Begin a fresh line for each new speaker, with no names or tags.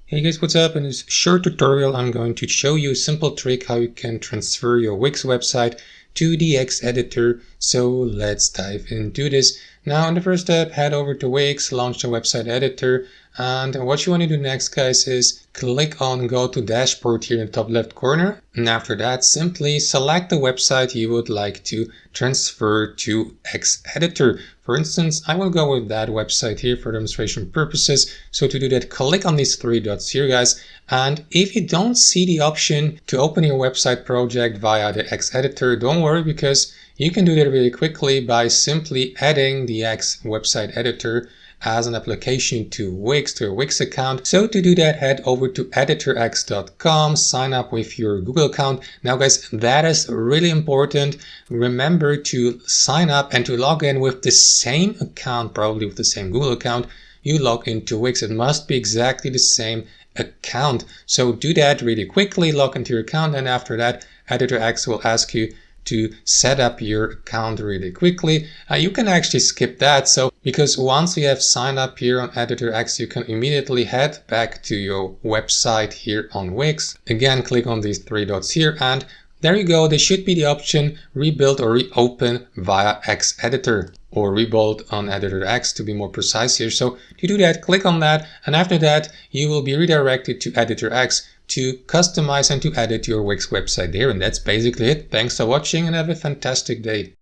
Hey guys, what's up? In this short tutorial, I'm going to show you a simple trick how you can transfer your Wix website to the X editor. So let's dive into this. Now, in the first step, head over to Wix, launch the website editor. And what you want to do next, guys, is click on Go to Dashboard here in the top left corner. And after that, simply select the website you would like to transfer to X editor. For instance, I will go with that website here for demonstration purposes. So to do that, click on these three dots here, guys. And if you don't see the option to open your website project via the X editor, don't worry, because you can do that really quickly by simply adding the X website editor as an application to Wix, to a Wix account. So to do that, head over to editorx.com, sign up with your Google account. Now guys, that is really important. Remember to sign up and to log in with the same account, probably with the same Google account you log into Wix. It must be exactly the same account. So do that really quickly, log into your account, and after that, editorx will ask you to set up your account really quickly. You can actually skip that, because once you have signed up here on editorx, you can immediately head back to your website here on Wix. Again, click on these three dots here, and there you go. There should be the option rebuild or reopen via X editor, or rebuild on editorx to be more precise here. So to do that, click on that, and after that you will be redirected to editorx to customize and to edit your Wix website there. And that's basically it. Thanks for watching and have a fantastic day.